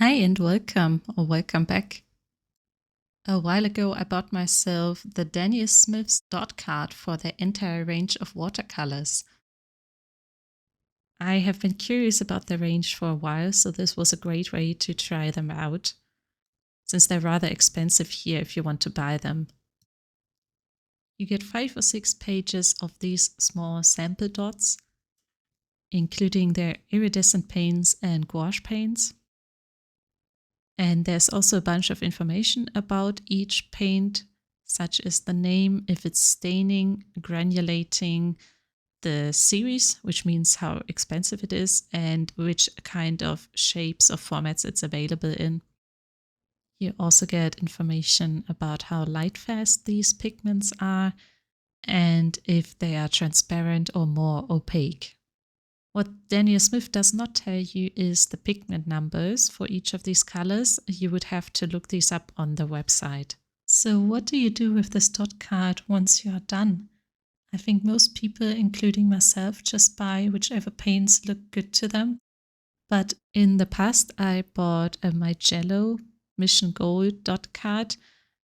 Hi and welcome, or welcome back. A while ago I bought myself the Daniel Smith's dot card for their entire range of watercolors. I have been curious about the range for a while, so this was a great way to try them out, since they're rather expensive here if you want to buy them. You get 5 or 6 pages of these small sample dots, including their iridescent paints and gouache paints. And there's also a bunch of information about each paint, such as the name, if it's staining, granulating, the series, which means how expensive it is, and which kind of shapes or formats it's available in. You also get information about how light fast these pigments are, and if they are transparent or more opaque. What Daniel Smith does not tell you is the pigment numbers for each of these colors. You would have to look these up on the website. So what do you do with this dot card once you are done? I think most people, including myself, just buy whichever paints look good to them. But in the past, I bought a Mijello Mission Gold dot card.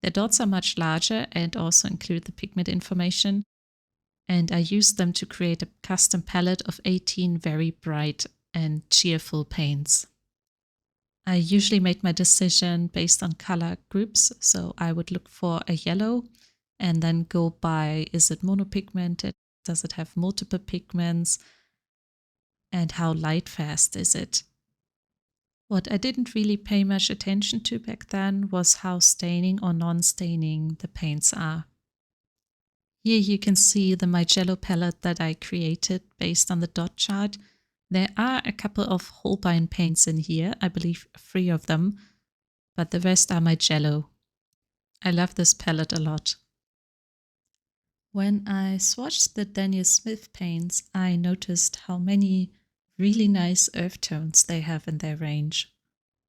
The dots are much larger and also include the pigment information. And I used them to create a custom palette of 18 very bright and cheerful paints. I usually made my decision based on color groups, so I would look for a yellow and then go by, is it monopigmented, does it have multiple pigments, and how light fast is it? What I didn't really pay much attention to back then was how staining or non-staining the paints are. Here you can see the Mijello palette that I created based on the dot chart. There are a couple of Holbein paints in here, I believe 3 of them, but the rest are Mijello. I love this palette a lot. When I swatched the Daniel Smith paints, I noticed how many really nice earth tones they have in their range.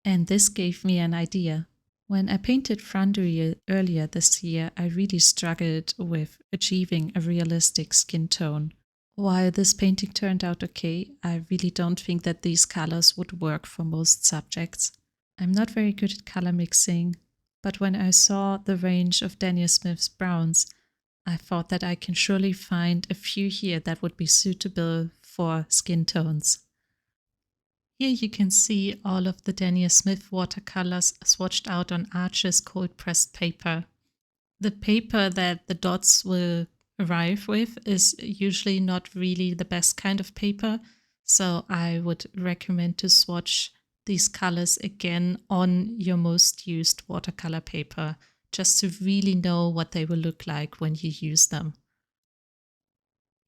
And this gave me an idea. When I painted Franduil earlier this year, I really struggled with achieving a realistic skin tone. While this painting turned out okay, I really don't think that these colors would work for most subjects. I'm not very good at color mixing, but when I saw the range of Daniel Smith's browns, I thought that I can surely find a few here that would be suitable for skin tones. Here you can see all of the Daniel Smith watercolors swatched out on Etchr's cold pressed paper. The paper that the dots will arrive with is usually not really the best kind of paper, so I would recommend to swatch these colors again on your most used watercolor paper, just to really know what they will look like when you use them.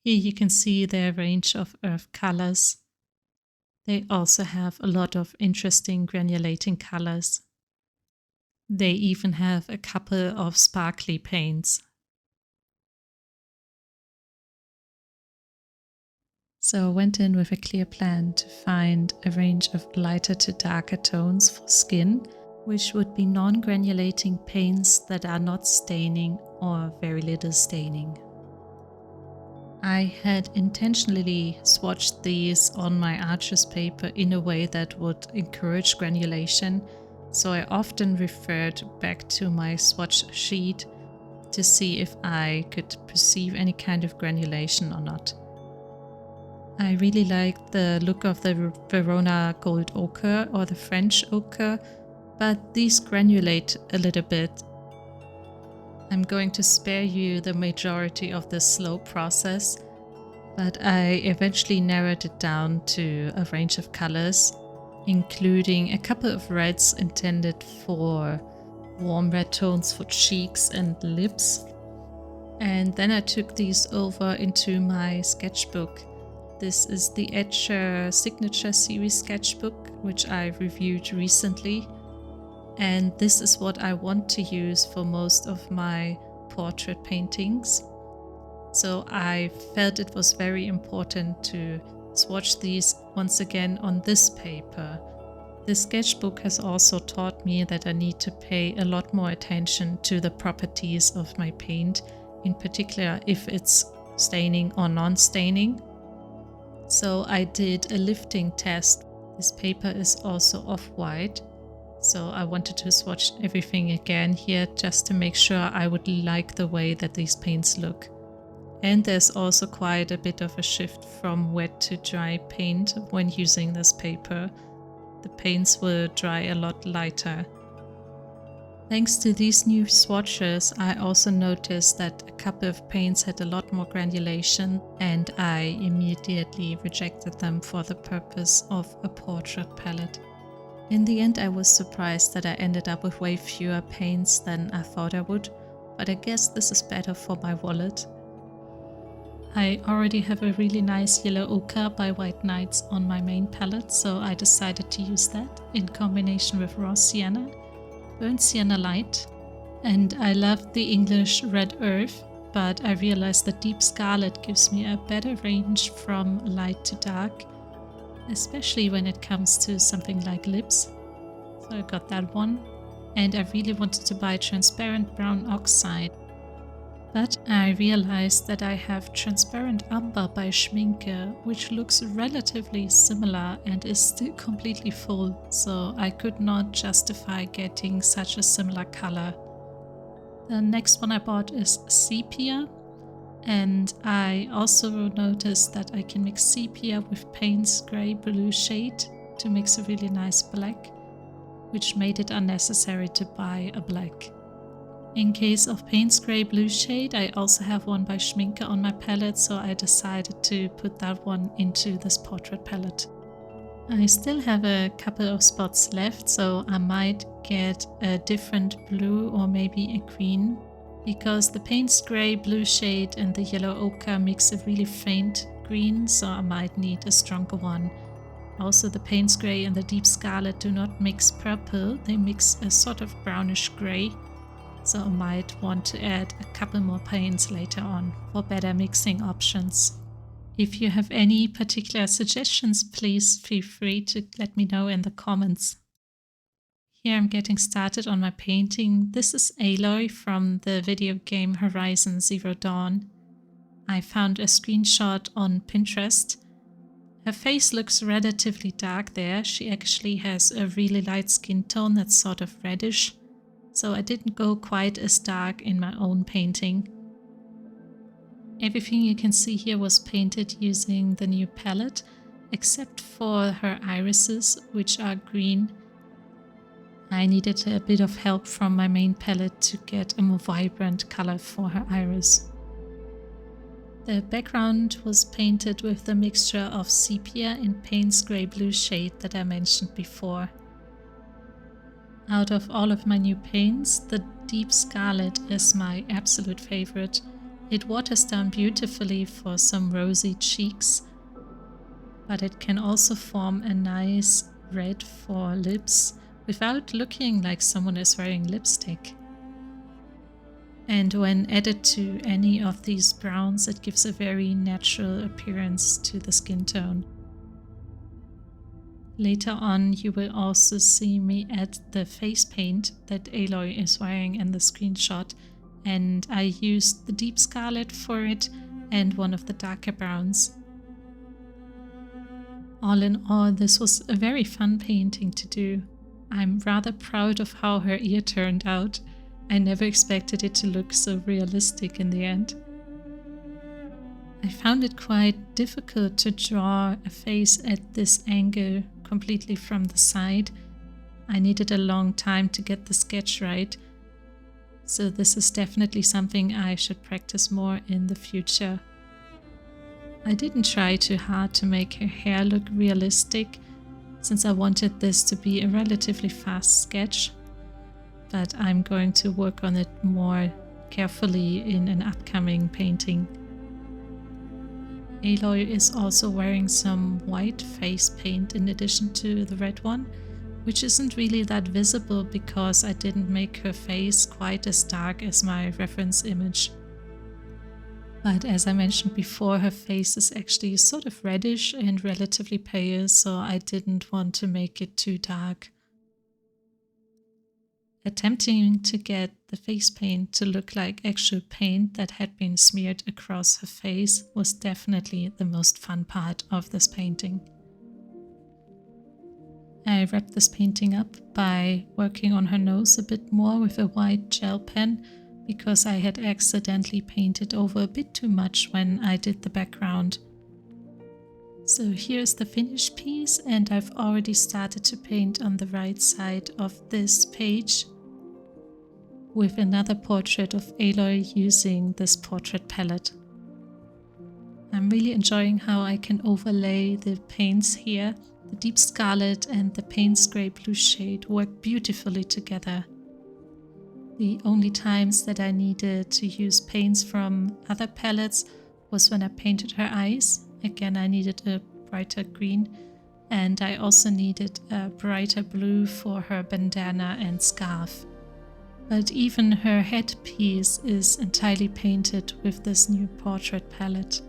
Here you can see their range of earth colors. They also have a lot of interesting granulating colors. They even have a couple of sparkly paints. So I went in with a clear plan to find a range of lighter to darker tones for skin, which would be non-granulating paints that are not staining or very little staining. I had intentionally swatched these on my Etchr's paper in a way that would encourage granulation, so I often referred back to my swatch sheet to see if I could perceive any kind of granulation or not. I really liked the look of the Verona Gold Ochre or the French Ochre, but these granulate a little bit. I'm going to spare you the majority of this slow process, but I eventually narrowed it down to a range of colors, including a couple of reds intended for warm red tones for cheeks and lips. And then I took these over into my sketchbook. This is the EtchR Signature Series sketchbook, which I reviewed recently. And this is what I want to use for most of my portrait paintings. So I felt it was very important to swatch these once again on this paper. This sketchbook has also taught me that I need to pay a lot more attention to the properties of my paint, in particular if it's staining or non-staining. So I did a lifting test. This paper is also off-white, So I wanted to swatch everything again here just to make sure I would like the way that these paints look. And there's also quite a bit of a shift from wet to dry paint when using this paper. The paints will dry a lot lighter. Thanks to these new swatches, I also noticed that a couple of paints had a lot more granulation, and I immediately rejected them for the purpose of a portrait palette. In the end, I was surprised that I ended up with way fewer paints than I thought I would, but I guess this is better for my wallet. I already have a really nice yellow ochre by White Nights on my main palette, so I decided to use that in combination with raw sienna, burnt sienna light, and I love the English red earth, but I realized that deep scarlet gives me a better range from light to dark, especially when it comes to something like lips. So I got that one, and I really wanted to buy transparent brown oxide, but I realized that I have transparent umber by Schmincke, which looks relatively similar and is still completely full, so I could not justify getting such a similar color. The next one I bought is sepia, and I also noticed that I can mix sepia with Payne's grey blue shade to mix a really nice black, which made it unnecessary to buy a black. In case of Payne's grey blue shade, I also have one by Schmincke on my palette, so I decided to put that one into this portrait palette. I still have a couple of spots left, so I might get a different blue or maybe a green, because the Payne's grey blue shade and the yellow ochre mix a really faint green, so I might need a stronger one. Also, the Payne's grey and the deep scarlet do not mix purple, they mix a sort of brownish grey. So I might want to add a couple more paints later on for better mixing options. If you have any particular suggestions, please feel free to let me know in the comments. Here I'm getting started on my painting. This is Aloy from the video game Horizon Zero Dawn. I found a screenshot on Pinterest. Her face looks relatively dark there. She actually has a really light skin tone that's sort of reddish. So I didn't go quite as dark in my own painting. Everything you can see here was painted using the new palette, except for her irises, which are green. I needed a bit of help from my main palette to get a more vibrant color for her iris. The background was painted with the mixture of sepia and Payne's grey blue shade that I mentioned before. Out of all of my new paints, the deep scarlet is my absolute favorite. It waters down beautifully for some rosy cheeks, but it can also form a nice red for lips without looking like someone is wearing lipstick. And when added to any of these browns, it gives a very natural appearance to the skin tone. Later on, you will also see me add the face paint that Aloy is wearing in the screenshot, and I used the deep scarlet for it and one of the darker browns. All in all, this was a very fun painting to do. I'm rather proud of how her ear turned out. I never expected it to look so realistic in the end. I found it quite difficult to draw a face at this angle completely from the side. I needed a long time to get the sketch right, so this is definitely something I should practice more in the future. I didn't try too hard to make her hair look realistic, since I wanted this to be a relatively fast sketch, but I'm going to work on it more carefully in an upcoming painting. Aloy is also wearing some white face paint in addition to the red one, which isn't really that visible because I didn't make her face quite as dark as my reference image. But as I mentioned before, her face is actually sort of reddish and relatively pale, so I didn't want to make it too dark. Attempting to get the face paint to look like actual paint that had been smeared across her face was definitely the most fun part of this painting. I wrapped this painting up by working on her nose a bit more with a white gel pen because I had accidentally painted over a bit too much when I did the background. So here's the finished piece, and I've already started to paint on the right side of this page with another portrait of Aloy using this portrait palette. I'm really enjoying how I can overlay the paints here. The deep scarlet and the Payne's grey blue shade work beautifully together. The only times that I needed to use paints from other palettes was when I painted her eyes. Again, I needed a brighter green, and I also needed a brighter blue for her bandana and scarf. But even her headpiece is entirely painted with this new portrait palette,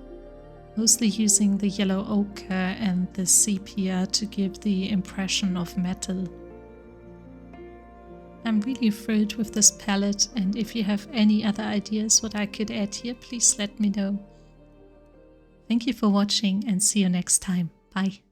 mostly using the yellow ochre and the sepia to give the impression of metal. I'm really thrilled with this palette, and if you have any other ideas what I could add here, please let me know. Thank you for watching and see you next time. Bye.